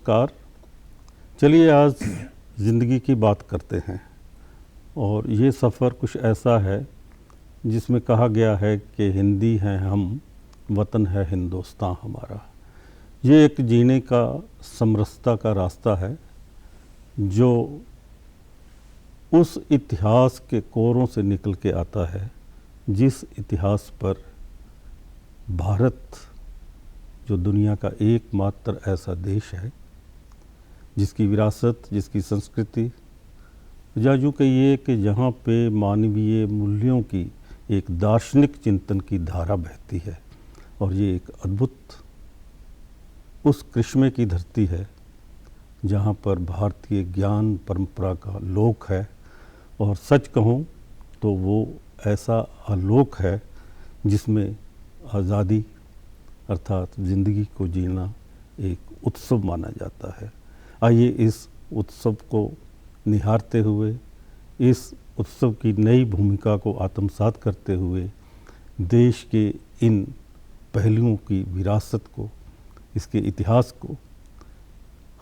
नमस्कार। चलिए आज ज़िंदगी की बात करते हैं और ये सफ़र कुछ ऐसा है जिसमें कहा गया है कि हिंदी हैं हम, वतन है हिंदुस्तान हमारा। ये एक जीने का समरसता का रास्ता है जो उस इतिहास के कोरों से निकल के आता है जिस इतिहास पर भारत जो दुनिया का एकमात्र ऐसा देश है जिसकी विरासत, जिसकी संस्कृति, या यूँ कहिए कि जहाँ पे मानवीय मूल्यों की एक दार्शनिक चिंतन की धारा बहती है। और ये एक अद्भुत उस कृष्मे की धरती है जहाँ पर भारतीय ज्ञान परंपरा का लोक है। और सच कहूँ तो वो ऐसा आलोक है जिसमें आज़ादी अर्थात ज़िंदगी को जीना एक उत्सव माना जाता है। आइए इस उत्सव को निहारते हुए, इस उत्सव की नई भूमिका को आत्मसात करते हुए देश के इन पहलुओं की विरासत को, इसके इतिहास को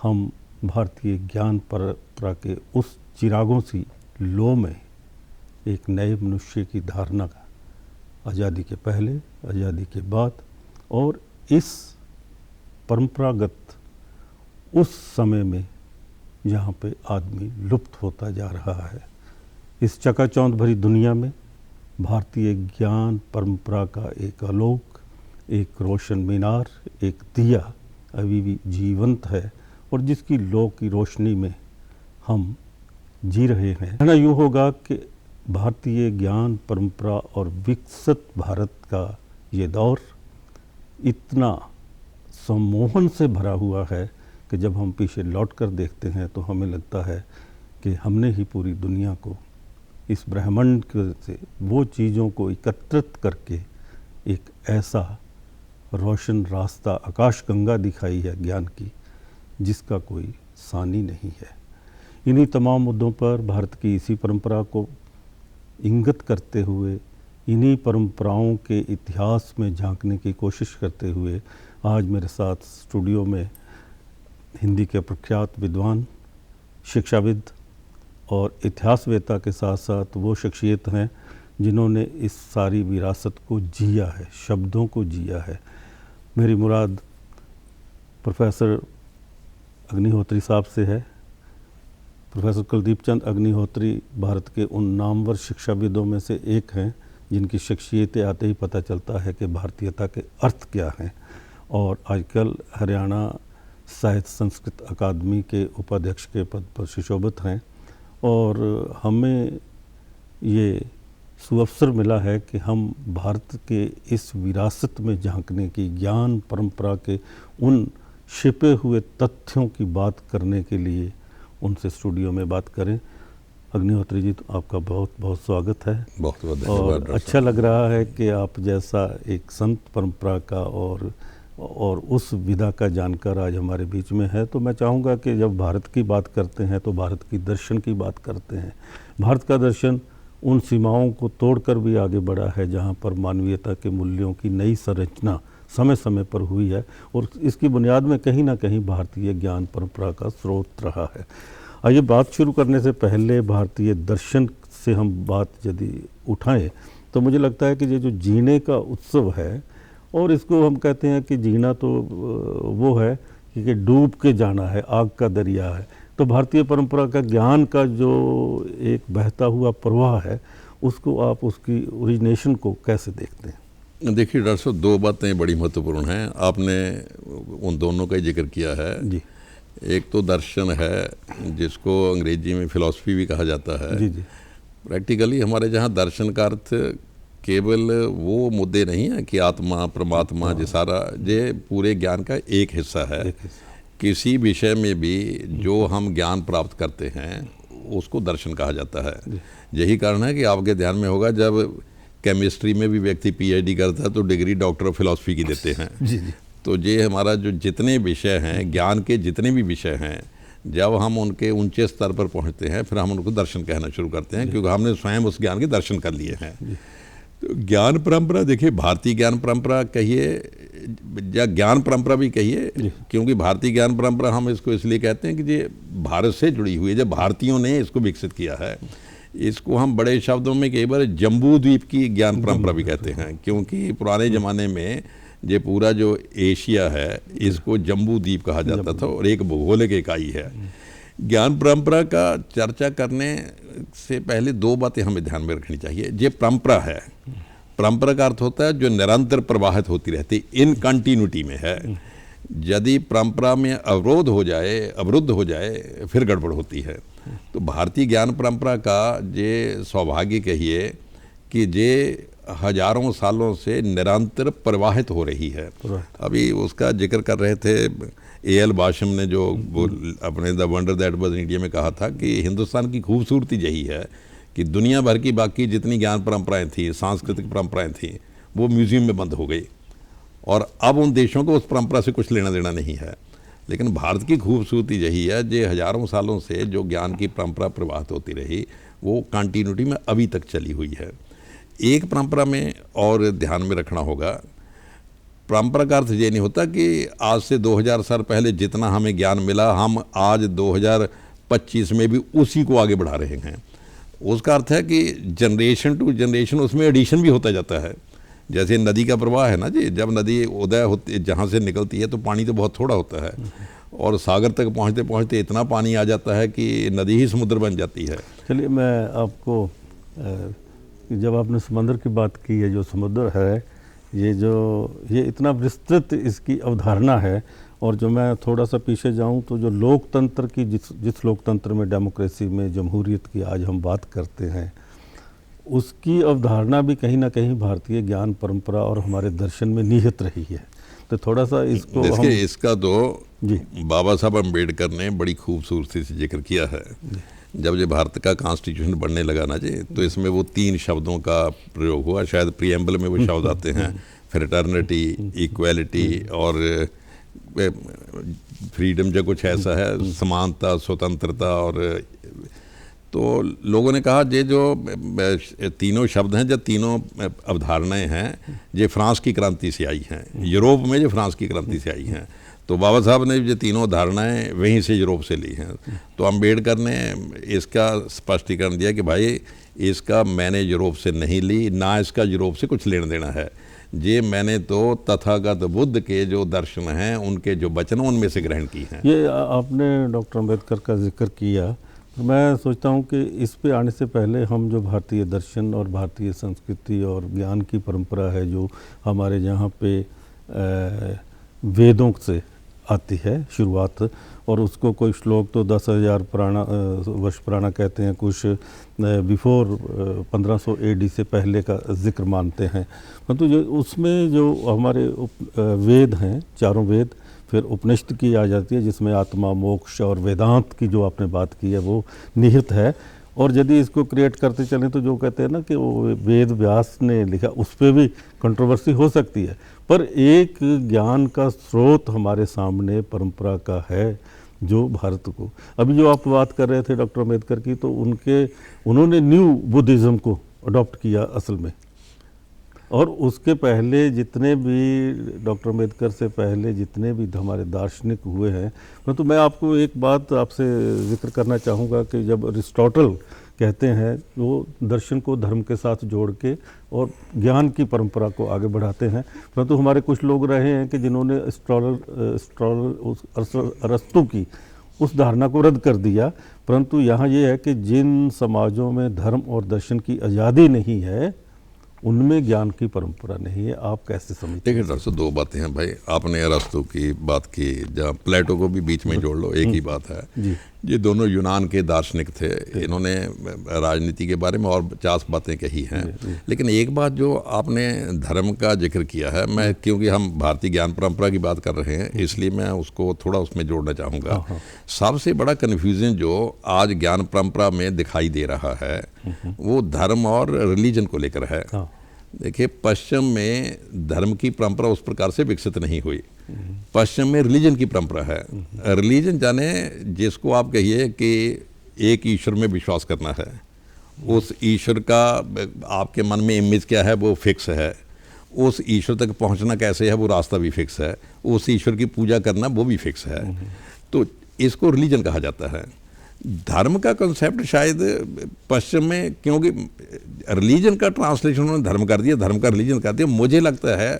हम भारतीय ज्ञान परंपरा के उस चिरागों सी लो में एक नए मनुष्य की धारणा का, आज़ादी के पहले, आज़ादी के बाद, और इस परंपरागत उस समय में जहाँ पे आदमी लुप्त होता जा रहा है। इस चकाचौंध भरी दुनिया में भारतीय ज्ञान परंपरा का एक आलोक, एक रोशन मीनार, एक दिया अभी भी जीवंत है और जिसकी लौ की रोशनी में हम जी रहे हैं। कहना यूँ होगा कि भारतीय ज्ञान परंपरा और विकसित भारत का ये दौर इतना सम्मोहन से भरा हुआ है कि जब हम पीछे लौट कर देखते हैं तो हमें लगता है कि हमने ही पूरी दुनिया को, इस ब्रह्मांड से वो चीज़ों को एकत्रित करके एक ऐसा रोशन रास्ता, आकाशगंगा दिखाई है ज्ञान की, जिसका कोई सानी नहीं है। इन्हीं तमाम मुद्दों पर भारत की इसी परंपरा को इंगित करते हुए, इन्हीं परंपराओं के इतिहास में झांकने की कोशिश करते हुए आज मेरे साथ स्टूडियो में हिंदी के प्रख्यात विद्वान, शिक्षाविद और इतिहासवेत्ता के साथ साथ वो शख्सियत हैं जिन्होंने इस सारी विरासत को जिया है, शब्दों को जिया है। मेरी मुराद प्रोफेसर अग्निहोत्री साहब से है। प्रोफेसर कुलदीप चंद अग्निहोत्री भारत के उन नामवर शिक्षाविदों में से एक हैं जिनकी शख्सियतें आते ही पता चलता है कि भारतीयता के अर्थ क्या हैं। और आजकल हरियाणा साहित्य संस्कृत अकादमी के उपाध्यक्ष के पद पर सुशोभित हैं और हमें ये सुअवसर मिला है कि हम भारत के इस विरासत में झांकने की, ज्ञान परंपरा के उन छिपे हुए तथ्यों की बात करने के लिए उनसे स्टूडियो में बात करें। अग्निहोत्री जी, तो आपका बहुत बहुत स्वागत है। बहुत बहुत धन्यवाद। और अच्छा लग रहा है कि आप जैसा एक संत परंपरा का और उस विधा का जानकार आज हमारे बीच में है। तो मैं चाहूँगा कि जब भारत की बात करते हैं तो भारत की दर्शन की बात करते हैं। भारत का दर्शन उन सीमाओं को तोड़कर भी आगे बढ़ा है जहाँ पर मानवीयता के मूल्यों की नई संरचना समय समय पर हुई है और इसकी बुनियाद में कहीं ना कहीं भारतीय ज्ञान परंपरा का स्रोत रहा है। आइए बात शुरू करने से पहले भारतीय दर्शन से हम बात यदि उठाएं तो मुझे लगता है कि ये जो जीने का उत्सव है, और इसको हम कहते हैं कि जीना तो वो है कि डूब के जाना है, आग का दरिया है। तो भारतीय परंपरा का ज्ञान का जो एक बहता हुआ प्रवाह है, उसको आप, उसकी ओरिजिनेशन को कैसे देखते हैं? देखिए डॉक्टर साहब, दो बातें बड़ी महत्वपूर्ण हैं। आपने उन दोनों का ही जिक्र किया है जी। एक तो दर्शन है जिसको अंग्रेजी में फिलॉसफी भी कहा जाता है। जी जी। प्रैक्टिकली हमारे जहाँ दर्शन का अर्थ केवल वो मुद्दे नहीं है कि आत्मा, परमात्मा, ये सारा ये पूरे ज्ञान का एक हिस्सा है। किसी विषय में भी जो हम ज्ञान प्राप्त करते हैं उसको दर्शन कहा जाता है। यही कारण है कि आपके ध्यान में होगा जब केमिस्ट्री में भी व्यक्ति पीएचडी करता है तो डिग्री डॉक्टर ऑफ फिलॉसफी की देते हैं। जी जी। तो ये हमारा जो जितने विषय हैं, ज्ञान के जितने भी विषय हैं, जब हम उनके ऊंचे स्तर पर पहुंचते हैं फिर हम उनको दर्शन कहना शुरू करते हैं, क्योंकि हमने स्वयं उस ज्ञान के दर्शन कर लिए हैं। तो ज्ञान परंपरा, देखिए भारतीय ज्ञान परंपरा कहिए या ज्ञान परंपरा भी कहिए, क्योंकि भारतीय ज्ञान परंपरा हम इसको इसलिए कहते हैं कि ये भारत से जुड़ी हुई है, जब भारतीयों ने इसको विकसित किया है। इसको हम बड़े शब्दों में कई बार जम्बू द्वीप की ज्ञान परंपरा भी कहते हैं, क्योंकि पुराने ज़माने में ये पूरा जो एशिया है इसको जम्बू द्वीप कहा जाता था और एक भौगोलिक इकाई है। ज्ञान परंपरा का चर्चा करने से पहले दो बातें हमें ध्यान में रखनी चाहिए। ये परंपरा है, परंपरा का अर्थ होता है जो निरंतर प्रवाहित होती रहती, इन कंटिन्यूटी में है। यदि परंपरा में अवरोध हो जाए, अवरुद्ध हो जाए, फिर गड़बड़ होती है। तो भारतीय ज्ञान परंपरा का ये सौभाग्य कहिए कि ये हजारों सालों से निरंतर प्रवाहित हो रही है। अभी उसका जिक्र कर रहे थे ए.एल. बाशम ने, जो वो अपने the wonder that was India में कहा था कि हिंदुस्तान की खूबसूरती यही है कि दुनिया भर की बाकी जितनी ज्ञान परंपराएं थी, सांस्कृतिक परंपराएं थी, वो म्यूजियम में बंद हो गई और अब उन देशों को उस परंपरा से कुछ लेना देना नहीं है। लेकिन भारत की खूबसूरती यही है, जो हजारों सालों से जो ज्ञान की परंपरा प्रवाहित होती रही वो कंटिन्यूटी में अभी तक चली हुई है। एक परंपरा में और ध्यान में रखना होगा, परंपरा का अर्थ ये नहीं होता कि आज से 2000 साल पहले जितना हमें ज्ञान मिला हम आज 2025 में भी उसी को आगे बढ़ा रहे हैं। उसका अर्थ है कि जनरेशन टू जनरेशन उसमें एडिशन भी होता जाता है। जैसे नदी का प्रवाह है ना जी, जब नदी उदय होती जहाँ से निकलती है तो पानी तो बहुत थोड़ा होता है और सागर तक पहुँचते पहुँचते इतना पानी आ जाता है कि नदी ही समुद्र बन जाती है। चलिए, मैं आपको जब आपने समंदर की बात की है, जो समुद्र है ये इतना विस्तृत इसकी अवधारणा है, और जो मैं थोड़ा सा पीछे जाऊं तो जो लोकतंत्र की जिस लोकतंत्र में, डेमोक्रेसी में, जमहूरियत की आज हम बात करते हैं, उसकी अवधारणा भी कहीं ना कहीं भारतीय ज्ञान परंपरा और हमारे दर्शन में निहित रही है। तो थोड़ा सा इसको देखिए, इसका तो बाबा साहब अम्बेडकर ने बड़ी खूबसूरती से जिक्र किया है। जब ये भारत का कॉन्स्टिट्यूशन बनने लगा ना जी, तो इसमें वो 3 शब्दों का प्रयोग हुआ, शायद प्रीएम्बल में वो शब्द आते हैं, फ्रेटर्निटी, इक्वालिटी और फ्रीडम, जो कुछ ऐसा है, समानता, स्वतंत्रता। और तो लोगों ने कहा ये जो तीनों शब्द हैं, जो तीनों अवधारणाएं हैं, ये फ्रांस की क्रांति से आई हैं, यूरोप में जो फ्रांस की क्रांति से आई हैं। तो बाबा साहब ने ये तीनों धारणाएं वहीं से यूरोप से ली हैं। तो अम्बेडकर ने इसका स्पष्टीकरण दिया कि भाई इसका मैंने यूरोप से नहीं ली, ना इसका यूरोप से कुछ लेना देना है, ये मैंने तो तथागत बुद्ध के जो दर्शन हैं, उनके जो वचन, उनमें से ग्रहण की हैं। ये आपने डॉक्टर अम्बेडकर का जिक्र किया, तो मैं सोचता हूँ कि इस पे आने से पहले हम जो भारतीय दर्शन और भारतीय संस्कृति और ज्ञान की परंपरा है जो हमारे यहाँ पे वेदों से आती है शुरुआत, और उसको कोई श्लोक तो 10,000 वर्ष पुराना कहते हैं, कुछ बिफोर 1500 AD से पहले का जिक्र मानते हैं। परंतु जो उसमें जो हमारे वेद हैं, चारों वेद, फिर उपनिषद की आ जाती है जिसमें आत्मा, मोक्ष और वेदांत की जो आपने बात की है वो निहित है। और यदि इसको क्रिएट करते चलें तो जो कहते हैं ना कि वो वेद व्यास ने लिखा, उस पर भी कंट्रोवर्सी हो सकती है, पर एक ज्ञान का स्रोत हमारे सामने परंपरा का है जो भारत को, अभी जो आप बात कर रहे थे डॉक्टर अम्बेडकर की, तो उन्होंने न्यू बुद्धिज़्म को अडॉप्ट किया असल में। और उसके पहले जितने भी डॉक्टर अम्बेडकर से पहले जितने भी हमारे दार्शनिक हुए हैं, परंतु मैं आपको एक बात आपसे जिक्र करना चाहूँगा कि जब अरिस्टोटल कहते हैं वो दर्शन को धर्म के साथ जोड़ के और ज्ञान की परंपरा को आगे बढ़ाते हैं, परंतु हमारे कुछ लोग रहे हैं कि जिन्होंने अरस्तु की उस धारणा को रद्द कर दिया। परंतु यहाँ ये है कि जिन समाजों में धर्म और दर्शन की आज़ादी नहीं है उनमें ज्ञान की परंपरा नहीं है। आप कैसे समझते हैं? देखिए डॉक्टर साहब, 2 बातें हैं भाई। आपने अरस्तु की बात की, जहाँ प्लेटो को भी बीच में जोड़ लो, एक ही बात है। ये दोनों यूनान के दार्शनिक थे, इन्होंने राजनीति के बारे में और 50 बातें कही हैं। लेकिन एक बात जो आपने धर्म का जिक्र किया है, मैं क्योंकि हम भारतीय ज्ञान परंपरा की बात कर रहे हैं इसलिए मैं उसको थोड़ा उसमें जोड़ना चाहूँगा। सबसे बड़ा कन्फ्यूजन जो आज ज्ञान परंपरा में दिखाई दे रहा है वो धर्म और रिलीजन को लेकर है। देखिए, पश्चिम में धर्म की परंपरा उस प्रकार से विकसित नहीं हुई, पश्चिम में रिलीजन की परंपरा है। रिलीजन जाने जिसको आप कहिए कि एक ईश्वर में विश्वास करना है, उस ईश्वर का आपके मन में इमेज क्या है वो फिक्स है, उस ईश्वर तक पहुंचना कैसे है वो रास्ता भी फिक्स है, उस ईश्वर की पूजा करना वो भी फिक्स है। तो इसको रिलीजन कहा जाता है। धर्म का कंसेप्ट शायद पश्चिम में, क्योंकि रिलीजन का ट्रांसलेशन उन्होंने धर्म कर दिया, धर्म का रिलीजन कर दिया। मुझे लगता है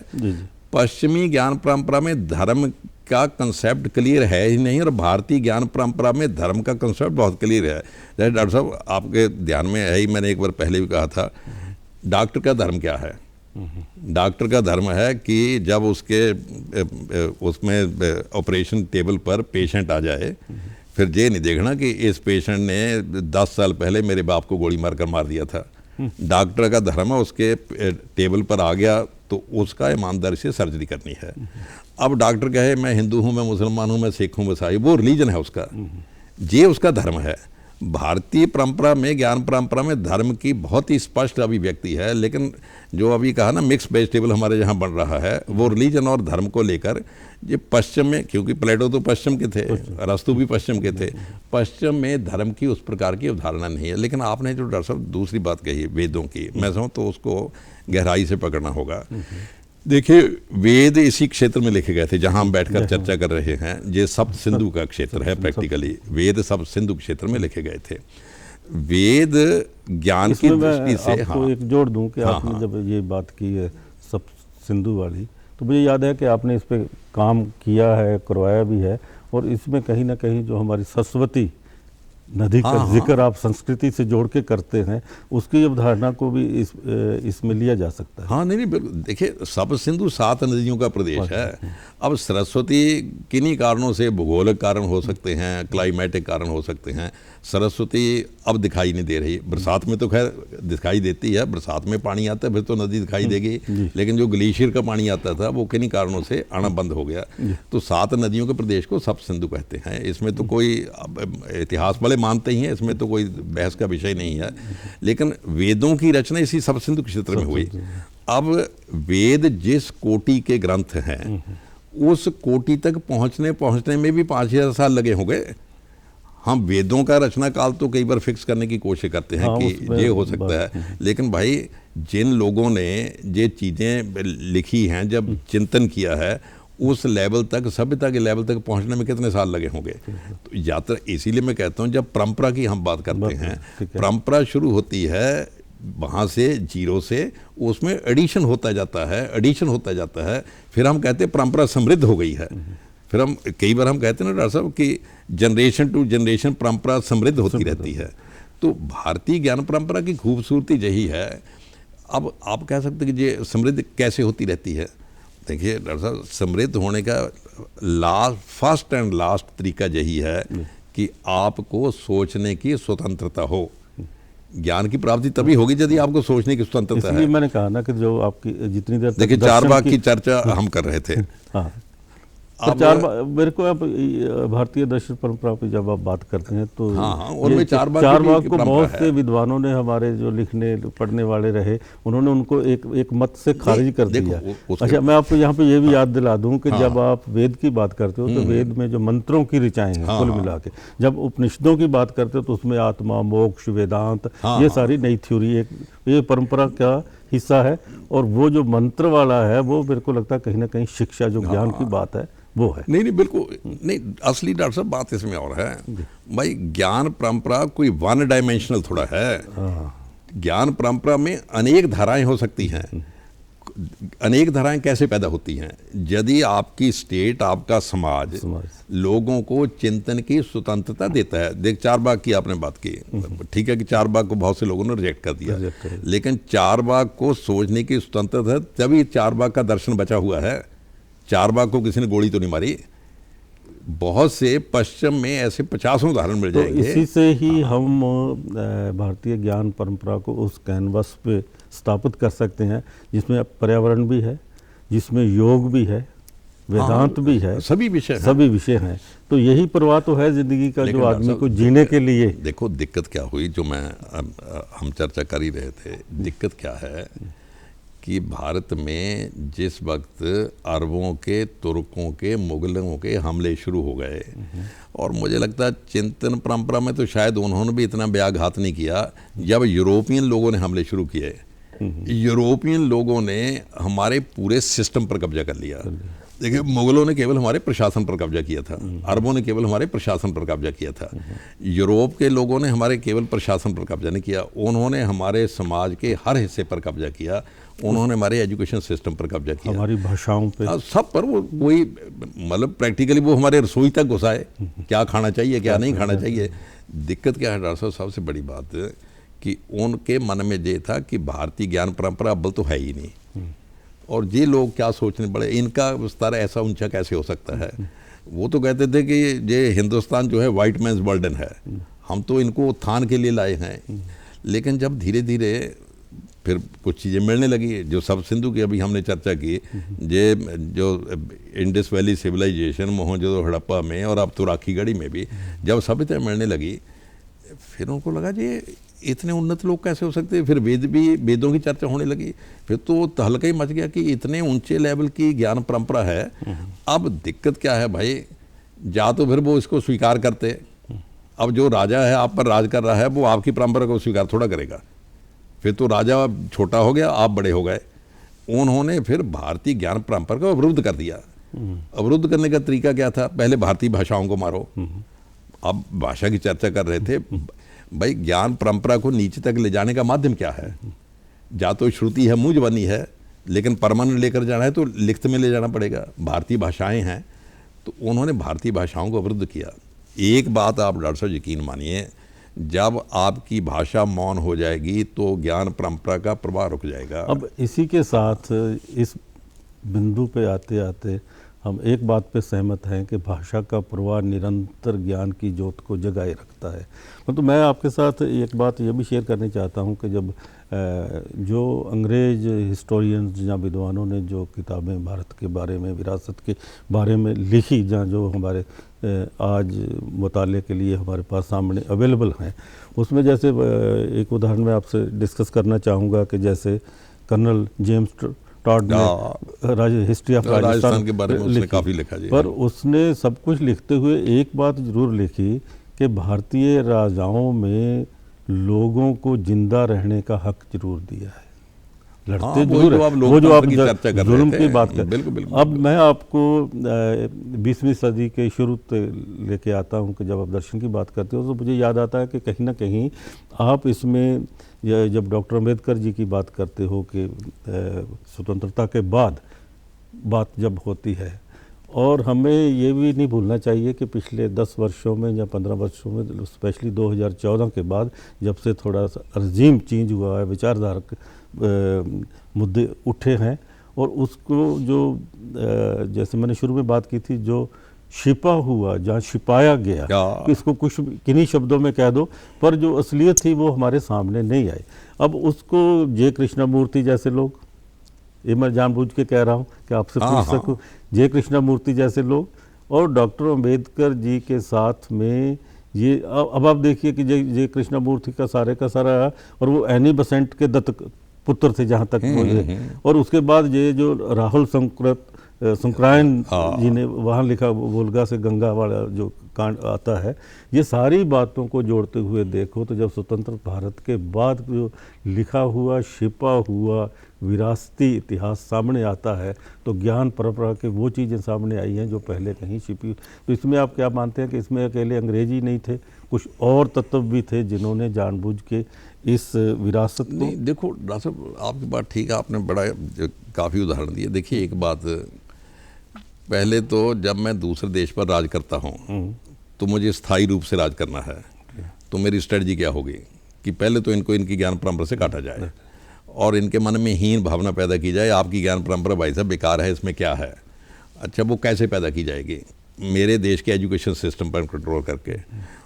पश्चिमी ज्ञान परंपरा में धर्म का कंसेप्ट क्लियर है ही नहीं, और भारतीय ज्ञान परंपरा में धर्म का कंसेप्ट बहुत क्लियर है। जैसे डॉक्टर साहब आपके ध्यान में है ही, मैंने एक बार पहले भी कहा था, डॉक्टर का धर्म क्या है? डॉक्टर का धर्म है कि जब उसमें ऑपरेशन टेबल पर पेशेंट आ जाए, फिर ये नहीं देखना कि इस पेशेंट ने 10 साल पहले मेरे बाप को गोली मारकर मार दिया था। डॉक्टर का धर्म है उसके टेबल पर आ गया तो उसका ईमानदारी से सर्जरी करनी है। अब डॉक्टर कहे मैं हिंदू हूँ, मैं मुसलमान हूँ, मैं सिख हूँ, मैं ईसाई, वो रिलीजन है उसका, ये उसका धर्म है। भारतीय परंपरा में, ज्ञान परंपरा में धर्म की बहुत ही स्पष्ट अभिव्यक्ति है। लेकिन जो अभी कहा ना मिक्स वेजिटेबल हमारे यहाँ बन रहा है, वो रिलीजन और धर्म को लेकर ये पश्चिम में, क्योंकि प्लेटो तो पश्चिम के थे, अरस्तु भी पश्चिम के थे, पश्चिम में धर्म की उस प्रकार की अवधारणा नहीं है। लेकिन आपने जो डॉक्टर साहब दूसरी बात कही वेदों की, मैं समझ तो उसको गहराई से पकड़ना होगा। देखिए वेद इसी क्षेत्र में लिखे गए थे जहां हम बैठकर चर्चा कर रहे हैं। ये सप्त सिंधु का क्षेत्र है, प्रैक्टिकली वेद सप्त सिंधु क्षेत्र में लिखे गए थे। वेद ज्ञान की दृष्टि से, आपको एक जोड़ दूं कि आपने जब ये बात की है सप्त सिंधु वाली, तो मुझे याद है कि आपने इस पे काम किया है, करवाया भी है, और इसमें कहीं ना कहीं जो हमारी सरस्वती नदी का जिक्र आप संस्कृति से जोड़ के करते हैं, उसकी अवधारणा को भी इसमें लिया जा सकता है। हाँ नहीं बिल्कुल। देखिए सब सिंधु 7 नदियों का प्रदेश है। अब सरस्वती किन्हीं कारणों से, भूगोलिक कारण हो सकते हैं, क्लाइमेटिक कारण हो सकते हैं, सरस्वती अब दिखाई नहीं दे रही। बरसात में तो खैर दिखाई देती है, बरसात में पानी आता है फिर तो नदी दिखाई देगी, लेकिन जो ग्लेशियर का पानी आता था वो किन्हीं कारणों से आना बंद हो गया। तो 7 नदियों के प्रदेश को सप्त सिंधु कहते हैं। इसमें तो कोई, इतिहास वाले मानते ही हैं, इसमें तो कोई बहस का विषय नहीं है। लेकिन वेदों की रचना इसी सप्त सिंधु क्षेत्र में हुई। अब वेद जिस कोटि के ग्रंथ हैं, उस कोटि तक पहुंचने में भी 5000 साल लगे होंगे। हम वेदों का रचना काल तो कई बार फिक्स करने की कोशिश करते हैं कि ये हो सकता है, लेकिन भाई जिन लोगों ने ये चीज़ें लिखी हैं, जब चिंतन किया है, उस लेवल तक, सभ्यता के लेवल तक पहुंचने में कितने साल लगे होंगे। तो यात्रा, इसीलिए मैं कहता हूं जब परंपरा की हम बात करते हैं, परंपरा शुरू होती है वहाँ से, जीरो से, उसमें एडिशन होता जाता है, फिर हम कहते हैं परंपरा समृद्ध हो गई है। फिर हम कई बार हम कहते हैं ना डॉक्टर साहब कि जनरेशन टू जनरेशन परंपरा समृद्ध होती रहती है। तो भारतीय ज्ञान परंपरा की खूबसूरती यही है। अब आप कह सकते हैं कि ये समृद्ध कैसे होती रहती है। देखिए डॉक्टर साहब, समृद्ध होने का फर्स्ट एंड लास्ट तरीका यही है कि आपको सोचने की स्वतंत्रता हो। ज्ञान की प्राप्ति तभी होगी यदि आपको सोचने की स्वतंत्रता है। इसलिए मैंने कहा ना कि जो आपकी जितनी देर, देखिए चारबाग की चर्चा हम कर रहे थे। हाँ, तो मेरे को आप भारतीय दर्शन परंपरा की जब आप बात करते हैं तो उनमें चारबाग को बहुत से विद्वानों ने, हमारे जो लिखने पढ़ने वाले रहे, उन्होंने उनको एक मत से खारिज कर दिया। अच्छा, मैं आपको यहाँ पे ये भी याद दिला दूं कि जब आप वेद की बात करते हो तो वेद में जो मंत्रों की ऋचाएं हैं कुल मिला के, जब उपनिषदों की बात करते हो तो उसमें आत्मा, मोक्ष, वेदांत, ये सारी नई थ्योरी ये परंपरा का हिस्सा है। और वो जो मंत्र वाला है वो मेरे को लगता है कहीं ना कहीं शिक्षा, जो ज्ञान की बात है वो है। नहीं बिल्कुल नहीं। असली डॉक्टर साहब बात इसमें और है भाई, ज्ञान परंपरा कोई वन डायमेंशनल थोड़ा है। ज्ञान परंपरा में अनेक धाराएं हो सकती हैं। अनेक धाराएं कैसे पैदा होती हैं? यदि आपकी स्टेट, आपका समाज लोगों को चिंतन की स्वतंत्रता देता है। देख चारबाग की आपने बात की, ठीक है कि चारबाग को बहुत से लोगों ने रिजेक्ट कर दिया, लेकिन चारबाग को सोचने की स्वतंत्रता, तभी चारबाग का दर्शन बचा हुआ है। चारबाग को किसी ने गोली तो नहीं मारी। बहुत से पश्चिम में ऐसे 50 उदाहरण मिल जाएंगे। तो इसी से ही हम भारतीय ज्ञान परंपरा को उस कैनवस पे स्थापित कर सकते हैं जिसमें पर्यावरण भी है, जिसमें योग भी है, वेदांत भी है, सभी विषय हैं। तो यही प्रवाह तो है जिंदगी का, जो आदमी को जीने के लिए। देखो दिक्कत क्या हुई, जो हम चर्चा कर ही रहे थे, दिक्कत क्या है कि भारत में जिस वक्त अरबों के, तुर्कों के, मुगलों के हमले शुरू हो गए, और मुझे लगता है चिंतन परंपरा में तो शायद उन्होंने भी इतना व्याघात नहीं किया जब यूरोपियन लोगों ने हमले शुरू किए। यूरोपियन लोगों ने हमारे पूरे सिस्टम पर कब्जा कर लिया। देखिए, मुगलों ने केवल हमारे प्रशासन पर कब्जा किया था, अरबों ने केवल हमारे प्रशासन पर कब्जा किया था। यूरोप के लोगों ने हमारे केवल प्रशासन पर कब्जा नहीं किया, उन्होंने हमारे समाज के हर हिस्से पर कब्जा किया, उन्होंने हमारे एजुकेशन सिस्टम पर कब्जा किया, हमारी भाषाओं पे, सब पर। वो कोई मतलब प्रैक्टिकली वो हमारे रसोई तक घुसाए, क्या खाना चाहिए क्या नहीं खाना चाहिए। दिक्कत क्या है डॉक्टर साहब, सबसे बड़ी बात कि उनके मन में ये था कि भारतीय ज्ञान परंपरा अव्वल तो है ही नहीं, और ये लोग क्या सोचने पड़े, इनका विस्तार ऐसा ऊंचा कैसे हो सकता है। वो तो कहते थे कि ये हिंदुस्तान जो है वाइट मैन्स बर्डन है, हम तो इनको उत्थान के लिए लाए हैं। लेकिन जब धीरे धीरे फिर कुछ चीज़ें मिलने लगी, जो सब सिंधु की अभी हमने चर्चा की, ये जो Indus valley civilization Mohenjodaro Harappa में और अब तो राखीगढ़ी में भी जब सभ्यता मिलने लगी, फिर उनको लगा जी इतने उन्नत लोग कैसे हो सकते हैं। फिर वेदों की चर्चा होने लगी, फिर तो तहलका ही मच गया कि इतने ऊंचे लेवल की ज्ञान परंपरा है। अब दिक्कत क्या है भाई, या तो फिर वो इसको स्वीकार करते, अब जो राजा है आप पर राज कर रहा है वो आपकी परंपरा को स्वीकार थोड़ा करेगा, फिर तो राजा छोटा हो गया आप बड़े हो गए। उन्होंने फिर भारतीय ज्ञान परंपरा को अवरुद्ध कर दिया। अवरुद्ध करने का तरीका क्या था, पहले भारतीय भाषाओं को मारो। अब भाषा की चर्चा कर रहे थे भाई, ज्ञान परंपरा को नीचे तक ले जाने का माध्यम क्या है, या तो श्रुति है, मुंह जबानी है, लेकिन परमानेंट लेकर जाना है तो लिखत में ले जाना पड़ेगा। भारतीय भाषाएं हैं, तो उन्होंने भारतीय भाषाओं को अवरुद्ध किया। एक बात आप डॉक्टर साहब यकीन मानिए, जब आपकी भाषा मौन हो जाएगी तो ज्ञान परंपरा का प्रवाह रुक जाएगा। अब इसी के साथ इस बिंदु पे आते आते हम एक बात पे सहमत हैं कि भाषा का प्रवाह निरंतर ज्ञान की ज्योत को जगाए रखता है। तो मैं आपके साथ एक बात ये भी शेयर करनी चाहता हूँ कि जब जो अंग्रेज हिस्टोरियंस या विद्वानों ने जो किताबें भारत के बारे में, विरासत के बारे में लिखी, जहाँ जो हमारे आज मुताले के लिए हमारे पास सामने अवेलेबल हैं, उसमें जैसे एक उदाहरण मैं आपसे डिस्कस करना चाहूँगा कि जैसे कर्नल जेम्स टॉड ने हिस्ट्री ऑफ राजस्थान के बारे में उसने काफ़ी लिखा जी। पर उसने सब कुछ लिखते हुए एक बात जरूर लिखी कि भारतीय राजाओं में लोगों को जिंदा रहने का हक जरूर दिया है, लड़ते जरूर है। वो जो आप जुल्म की बात कर, अब मैं आपको 20वीं सदी के शुरू से लेके आता हूँ कि जब आप दर्शन की बात करते हो तो मुझे याद आता है कि कहीं ना कहीं आप इसमें जब डॉक्टर अम्बेडकर जी की बात करते हो कि स्वतंत्रता के बाद बात जब होती है, और हमें ये भी नहीं भूलना चाहिए कि पिछले 10 वर्षों में या 15 वर्षों में, स्पेशली 2014 के बाद जब से थोड़ा सा रजीम चेंज हुआ है, विचारधारक मुद्दे उठे हैं, और उसको जो जैसे मैंने शुरू में बात की थी, जो छिपा हुआ, जहाँ छिपाया गया, इसको कुछ किन्हीं शब्दों में कह दो, पर जो असलियत थी वो हमारे सामने नहीं आई। अब उसको जे कृष्णमूर्ति जैसे लोग, ये मैं जानबूझ के कह रहा हूँ कि आपसे पूछ सकूँ, जे कृष्णमूर्ति जैसे लोग और डॉक्टर अम्बेडकर जी के साथ में ये, अब आप देखिए कि जे कृष्णमूर्ति का सारा, और वो एनी बसेंट के दत्तक पुत्र थे जहाँ तक वो, और उसके बाद ये जो राहुल शंकरायन जी ने वहाँ लिखा, वोल्गा से गंगा वाला जो कांड आता है, ये सारी बातों को जोड़ते हुए देखो तो जब स्वतंत्र भारत के बाद जो लिखा हुआ, छिपा हुआ विरासती इतिहास सामने आता है, तो ज्ञान परंपरा के वो चीज़ें सामने आई हैं जो पहले कहीं छिपी। तो इसमें आप क्या मानते हैं कि इसमें अकेले अंग्रेजी नहीं थे, कुछ और तत्व भी थे जिन्होंने जानबूझ के इस विरासत को? नहीं, देखो डॉक्टर साहब आपकी बात ठीक है, आपने बड़ा काफ़ी उदाहरण दिए। देखिए एक बात, पहले तो जब मैं दूसरे देश पर राज करता हूँ तो मुझे स्थायी रूप से राज करना है, तो मेरी स्ट्रेटजी क्या होगी कि पहले तो इनको इनकी ज्ञान परंपरा से काटा जाए और इनके मन में हीन भावना पैदा की जाए, आपकी ज्ञान परंपरा भाई साहब बेकार है, इसमें क्या है। अच्छा, वो कैसे पैदा की जाएगी? मेरे देश के एजुकेशन सिस्टम पर कंट्रोल करके,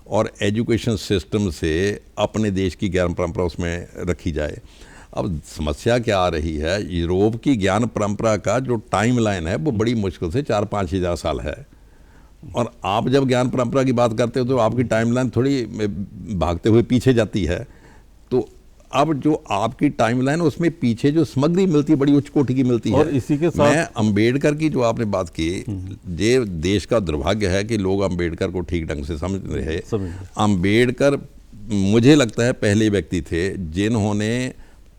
और एजुकेशन सिस्टम से अपने देश की ज्ञान परंपरा उसमें रखी जाए। अब समस्या क्या आ रही है, यूरोप की ज्ञान परंपरा का जो टाइम लाइन है वो बड़ी मुश्किल से 4-5 हज़ार साल है, और आप जब ज्ञान परंपरा की बात करते हो तो आपकी टाइम लाइन थोड़ी भागते हुए पीछे जाती है। तो अब जो आपकी टाइम लाइन उसमें पीछे जो सामग्री मिलती है बड़ी उच्च कोटि की मिलती है। और इसी के साथ मैं अम्बेडकर की जो आपने बात की, ये देश का दुर्भाग्य है कि लोग अम्बेडकर को ठीक ढंग से समझ नहीं रहे। अम्बेडकर मुझे लगता है पहले व्यक्ति थे जिन्होंने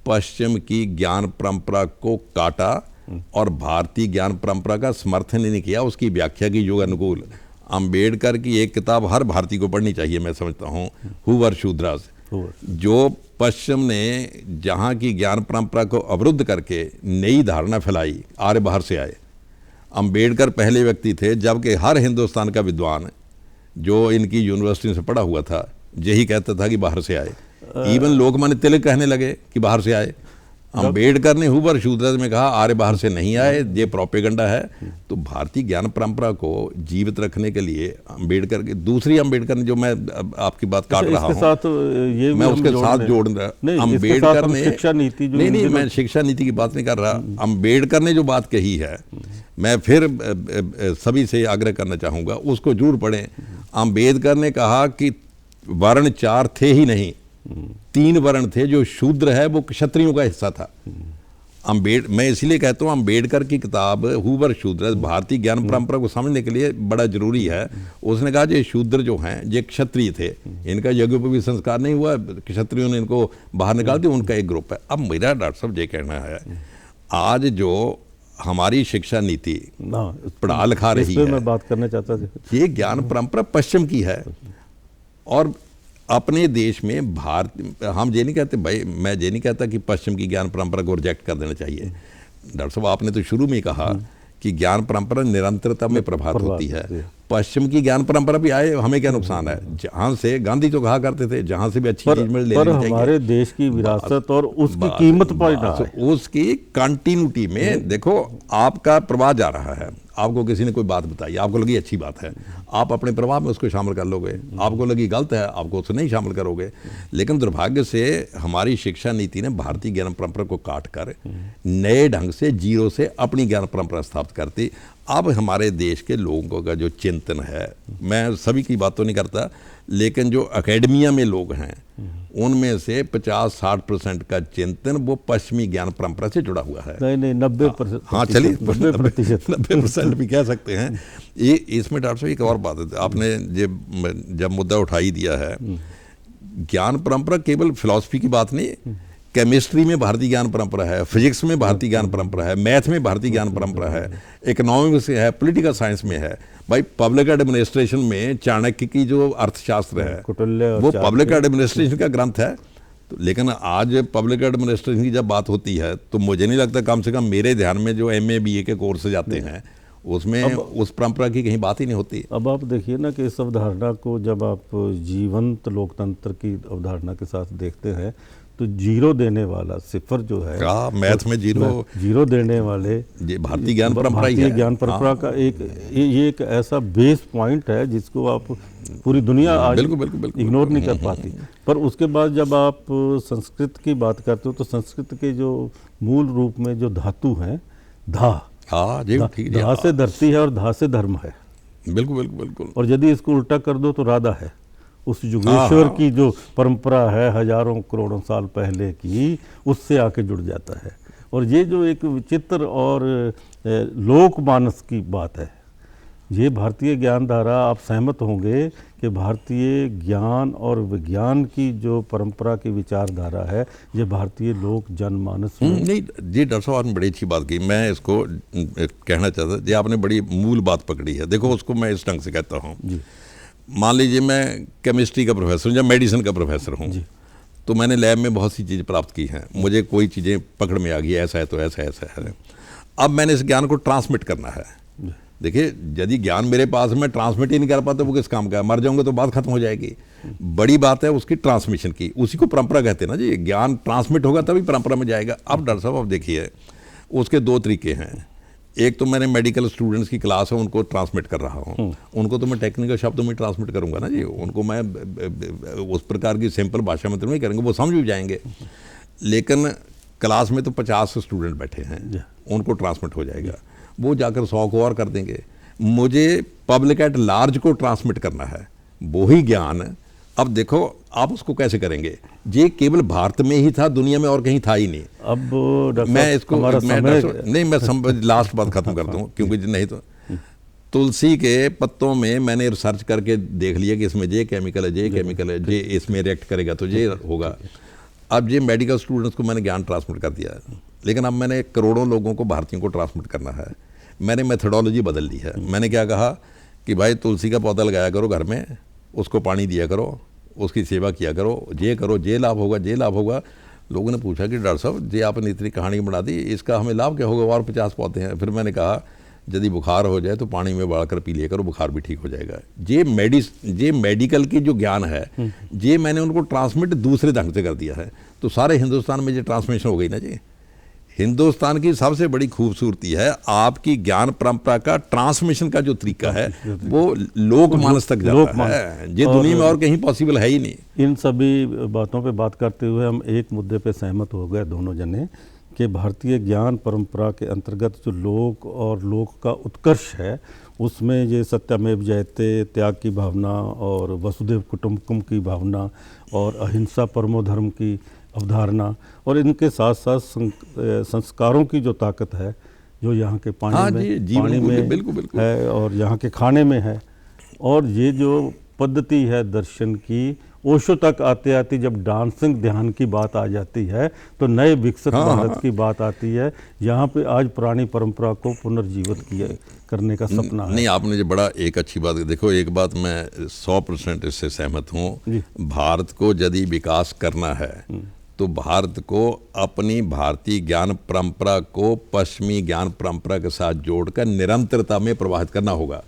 पश्चिम की ज्ञान परंपरा को काटा और भारतीय ज्ञान परंपरा का समर्थन ही नहीं किया, उसकी व्याख्या की युग अनुकूल। अंबेडकर की एक किताब हर भारतीय को पढ़नी चाहिए, मैं समझता हूँ, हु वर शूद्रास, जो पश्चिम ने जहाँ की ज्ञान परंपरा को अवरुद्ध करके नई धारणा फैलाई, आर्य बाहर से आए। अंबेडकर पहले व्यक्ति थे जबकि हर हिंदुस्तान का विद्वान जो इनकी यूनिवर्सिटी से पढ़ा हुआ था यही कहता था कि बाहर से आए। इवन लोकमान्य तिलक कहने लगे कि बाहर से आए। अंबेडकर ने हुबर शूद्रज में कहा आर्य बाहर से नहीं आए, ये प्रोपेगेंडा है। तो भारतीय ज्ञान परंपरा को जीवित रखने के लिए अंबेडकर की दूसरी अंबेडकर ने, जो मैं आपकी बात काट रहा हूँ, मैं उसके साथ जोड़ रहा, अंबेडकर ने शिक्षा नीति, नहीं मैं शिक्षा नीति की बात नहीं कर रहा, अंबेडकर ने जो बात कही है, मैं फिर सभी से आग्रह करना चाहूँगा उसको जरूर पढ़ें। अंबेडकर ने कहा कि वर्ण 4 थे ही नहीं, 3 वर्ण थे, जो शूद्र है वो क्षत्रियों का हिस्सा था। मैं इसलिए कहता हूँ अंबेडकर की किताब हु वर शूद्र भारतीय ज्ञान परंपरा को समझने के लिए बड़ा जरूरी है। उसने कहा ये शूद्र जो हैं ये क्षत्रिय थे, इनका यज्ञोपवीत संस्कार नहीं हुआ, क्षत्रियों ने इनको बाहर निकाल दिया, उनका एक ग्रुप है। अब मेरा डॉक्टर साहब ये कहना है, आज जो हमारी शिक्षा नीति पढ़ा लिखा रही है, मैं बात करना चाहता था, ये ज्ञान परंपरा पश्चिम की है। और अपने देश में भारत, हम ये नहीं कहते भाई, मैं ये नहीं कहता कि पश्चिम की ज्ञान परंपरा को रिजेक्ट कर देना चाहिए। डॉक्टर साहब आपने तो शुरू में ही कहा कि ज्ञान परंपरा निरंतरता में प्रभावित होती है। पश्चिम की ज्ञान परंपरा भी आए, हमें क्या नुकसान है? जहाँ से गांधी तो कहा करते थे जहाँ से भी अच्छी चीज मिल लेनी चाहिए। हमारे देश की विरासत और उसकी कीमत पड़ना है, उसकी कंटिन्यूटी में देखो, आपका प्रवाह जा रहा है, आपको किसी ने कोई बात बताई, आपको लगी अच्छी बात है, आप अपने प्रवाह में उसको शामिल कर लोगे, आपको लगी गलत है, आपको उसे नहीं शामिल करोगे। लेकिन दुर्भाग्य से हमारी शिक्षा नीति ने भारतीय ज्ञान परंपरा को काट कर नए ढंग से जीरो से अपनी ज्ञान परंपरा स्थापित करती। अब हमारे देश के लोगों का जो चिंतन है, मैं सभी की बात तो नहीं करता, लेकिन जो एकेडमिया में लोग हैं उनमें से 50-60% का चिंतन वो पश्चिमी ज्ञान परंपरा से जुड़ा हुआ है। नहीं 90%, हाँ चलिए 90% भी कह सकते हैं। ये इसमें डॉक्टर साहब एक और बात है, आपने जब मुद्दा उठाई दिया है, ज्ञान परंपरा केवल फिलॉसफी की बात नहीं, केमिस्ट्री में भारतीय ज्ञान परंपरा है, फिजिक्स में भारतीय ज्ञान परंपरा है, मैथ में भारतीय ज्ञान परंपरा है, इकोनॉमिक्स में है, पॉलिटिकल साइंस में है। भाई पब्लिक एडमिनिस्ट्रेशन में चाणक्य की जो अर्थशास्त्र है वो पब्लिक एडमिनिस्ट्रेशन का ग्रंथ है। तो लेकिन आज पब्लिक एडमिनिस्ट्रेशन की जब बात होती है तो मुझे नहीं लगता, कम से कम मेरे ध्यान में जो MA BA के कोर्स जाते हैं उसमें उस परंपरा की कहीं बात ही नहीं होती। अब आप देखिए ना कि इस अवधारणा को जब आप जीवंत लोकतंत्र की अवधारणा के साथ देखते हैं तो जीरो देने वाला, सिफर जो है, मैथ में जीरो देने वाले भारतीय ज्ञान परंपरा ही है। भारतीय ज्ञान परंपरा का ये एक ऐसा बेस पॉइंट है जिसको आप पूरी दुनिया आज बिल्कुल इग्नोर नहीं कर पाती। पर उसके बाद जब आप संस्कृत की बात करते हो तो संस्कृत के जो मूल रूप में जो धातु हैं, धा से धरती है और धा से धर्म है। बिल्कुल। और यदि इसको उल्टा कर दो तो राधा है। उस युगेश्वर की जो परंपरा है हजारों करोड़ों साल पहले की, उससे आके जुड़ जाता है। और ये जो एक विचित्र और लोकमानस की बात है, ये भारतीय ज्ञान धारा, आप सहमत होंगे कि भारतीय ज्ञान और विज्ञान की जो परंपरा की विचारधारा है, ये भारतीय लोक जनमानस में नहीं। जी डॉक्टर साहब आपने बड़ी अच्छी बात की, मैं इसको कहना चाहता, जी आपने बड़ी मूल बात पकड़ी है। देखो उसको मैं इस ढंग से कहता हूँ, मान लीजिए मैं केमिस्ट्री का प्रोफेसर हूँ या मेडिसिन का प्रोफेसर हूँ, तो मैंने लैब में बहुत सी चीज़ें प्राप्त की हैं, मुझे कोई चीज़ें पकड़ में आ गई, ऐसा है तो ऐसा है। अब मैंने इस ज्ञान को ट्रांसमिट करना है। देखिए यदि ज्ञान मेरे पास मैं ट्रांसमिट ही नहीं कर पाता, वो किस काम का है? मर जाऊंगा तो बात खत्म हो जाएगी। बड़ी बात है उसकी ट्रांसमिशन की, उसी को परंपरा कहते हैं ना जी। ज्ञान ट्रांसमिट होगा तभी परंपरा में जाएगा। अब डॉक्टर साहब आप देखिए, उसके 2 तरीके हैं। एक तो मैंने मेडिकल स्टूडेंट्स की क्लास है उनको ट्रांसमिट कर रहा हूँ, उनको तो मैं टेक्निकल शब्दों में ट्रांसमिट करूँगा ना जी, उनको मैं उस प्रकार की सिंपल भाषा में तो नहीं करेंगे, वो समझ भी जाएंगे। लेकिन क्लास में तो 50 स्टूडेंट बैठे हैं, उनको ट्रांसमिट हो जाएगा, वो जाकर 100 को और कर देंगे। मुझे पब्लिक एट लार्ज को ट्रांसमिट करना है वही ज्ञान। अब देखो आप उसको कैसे करेंगे? ये केवल भारत में ही था, दुनिया में और कहीं था ही नहीं। अब मैं इसको मैं लास्ट बात खत्म कर दूं, क्योंकि नहीं तो तुलसी के पत्तों में मैंने रिसर्च करके देख लिया कि इसमें ये केमिकल है, ये केमिकल है, ये इसमें रिएक्ट करेगा तो ये होगा। अब ये मेडिकल स्टूडेंट्स को मैंने ज्ञान ट्रांसमिट कर दिया है, लेकिन अब मैंने करोड़ों लोगों को, भारतीयों को ट्रांसमिट करना है। मैंने मेथडोलॉजी बदल ली है। मैंने क्या कहा कि भाई तुलसी का पौधा लगाया करो घर में, उसको पानी दिया करो, उसकी सेवा किया करो, ये करो, ये लाभ होगा, ये लाभ होगा। लोगों ने पूछा कि डॉक्टर साहब ये आपने इतनी कहानी बना दी, इसका हमें लाभ क्या होगा, और 50 पौधे हैं। फिर मैंने कहा यदि बुखार हो जाए तो पानी में उबाल कर पी लिया करो, बुखार भी ठीक हो जाएगा। ये मेडिकल की जो ज्ञान है, ये मैंने उनको ट्रांसमिट दूसरे ढंग से कर दिया है। तो सारे हिंदुस्तान में ये ट्रांसमिशन हो गई ना जी। हिंदुस्तान की सबसे बड़ी खूबसूरती है आपकी ज्ञान परंपरा का ट्रांसमिशन का जो तरीका है, वो लोक मानस तक जाता है। ये दुनिया में और कहीं पॉसिबल है ही नहीं। इन सभी बातों पे बात करते हुए हम एक मुद्दे पे सहमत हो गए दोनों जने कि भारतीय ज्ञान परंपरा के अंतर्गत जो लोक और लोक का उत्कर्ष है, उसमें ये सत्यमेव जयते, त्याग की भावना और वसुधैव कुटुंबकम की भावना और अहिंसा परमो धर्म की अवधारणा, और इनके साथ साथ संस्कारों की जो ताकत है, जो यहाँ के पानी में बिल्कुल है और यहाँ के खाने में है, और ये जो पद्धति है दर्शन की, ओशो तक आते आते जब डांसिंग ध्यान की बात आ जाती है तो नए विकसित भारत की बात आती है। यहाँ पे आज पुरानी परंपरा को पुनर्जीवित करने का सपना है। नहीं, आपने जो बड़ा एक अच्छी बात, देखो एक बात मैं 100% इससे सहमत हूँ। भारत को यदि विकास करना है तो भारत को अपनी भारतीय ज्ञान परंपरा को पश्चिमी ज्ञान परंपरा के साथ जोड़कर निरंतरता में प्रवाहित करना होगा।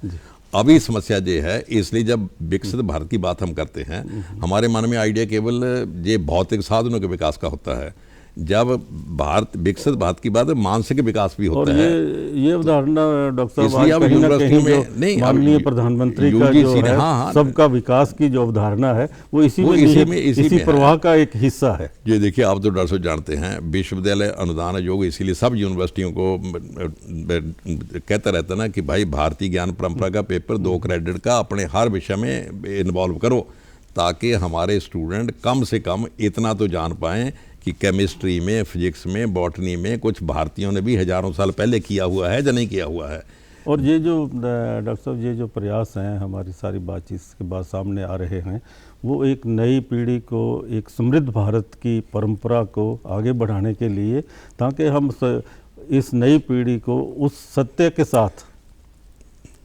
अभी समस्या ये है, इसलिए जब विकसित भारत की बात हम करते हैं, हमारे मन में आइडिया केवल ये भौतिक साधनों के विकास का होता है। जब भारत विकसित भारत की बात है, मानसिक विकास भी होता है। ये अवधारणा डॉक्टर साहब यूनिवर्सिटी में माननीय प्रधानमंत्री का जो है सबका विकास की जो अवधारणा है, वो इसी प्रवाह का एक हिस्सा है। ये देखिए, आप तो डॉक्टर साहब जानते हैं विश्वविद्यालय अनुदान आयोग इसीलिए सब यूनिवर्सिटियों को कहता रहता ना कि भाई भारतीय ज्ञान परंपरा का पेपर 2 क्रेडिट का अपने हर विषय में इन्वॉल्व करो, ताकि हमारे स्टूडेंट कम से कम इतना तो जान पाएं कि केमिस्ट्री में, फिजिक्स में, बॉटनी में कुछ भारतीयों ने भी हजारों साल पहले किया हुआ है या नहीं किया हुआ है। और ये जो डॉक्टर साहब ये जो प्रयास हैं हमारी सारी बातचीत के बाद सामने आ रहे हैं, वो एक नई पीढ़ी को एक समृद्ध भारत की परंपरा को आगे बढ़ाने के लिए, ताकि हम इस नई पीढ़ी को उस सत्य के साथ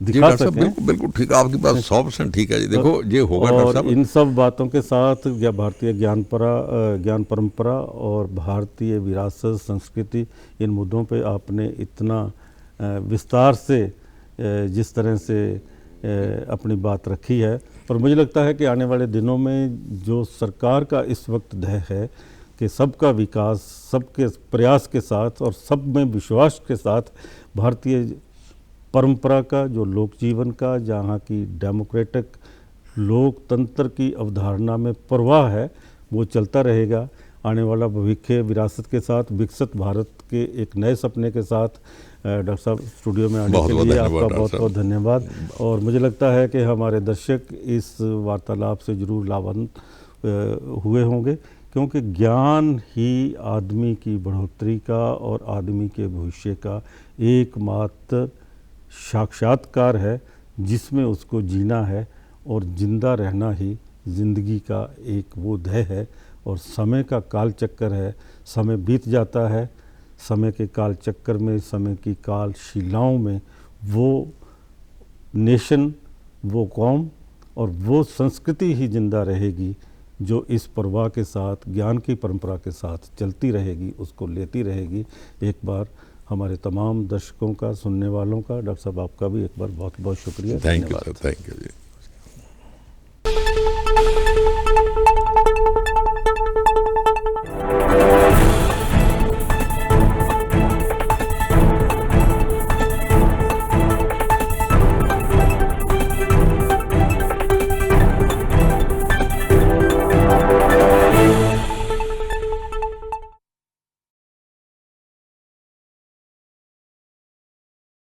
दिखा सकें। बिल्कुल ठीक, आपकी बात 100% ठीक है जी। देखो ये होगा और इन सब बातों के साथ या भारतीय ज्ञान परंपरा और भारतीय विरासत, संस्कृति, इन मुद्दों पे आपने इतना विस्तार से जिस तरह से अपनी बात रखी है, और मुझे लगता है कि आने वाले दिनों में जो सरकार का इस वक्त ध्येय है कि सबका विकास सबके प्रयास के साथ और सब में विश्वास के साथ भारतीय परंपरा का, जो लोक जीवन का, जहाँ की डेमोक्रेटिक लोकतंत्र की अवधारणा में प्रवाह है, वो चलता रहेगा। आने वाला भविष्य विरासत के साथ विकसित भारत के एक नए सपने के साथ डॉक्टर साहब स्टूडियो में आने के लिए आपका बहुत बहुत धन्यवाद। और मुझे लगता है कि हमारे दर्शक इस वार्तालाप से जरूर लाभान्वित हुए होंगे, क्योंकि ज्ञान ही आदमी की बढ़ोतरी का और आदमी के भविष्य का एकमात्र साक्षात्कार है, जिसमें उसको जीना है, और जिंदा रहना ही ज़िंदगी का एक वो ध्येय है। और समय का काल चक्कर है, समय बीत जाता है, समय के काल चक्कर में, समय की काल शिलाओं में वो नेशन, वो कौम और वो संस्कृति ही जिंदा रहेगी, जो इस प्रवाह के साथ, ज्ञान की परंपरा के साथ चलती रहेगी, उसको लेती रहेगी। एक बार हमारे तमाम दर्शकों का, सुनने वालों का, डॉक्टर साहब आपका भी एक बार बहुत बहुत शुक्रिया। Thank you sir, thank you ji.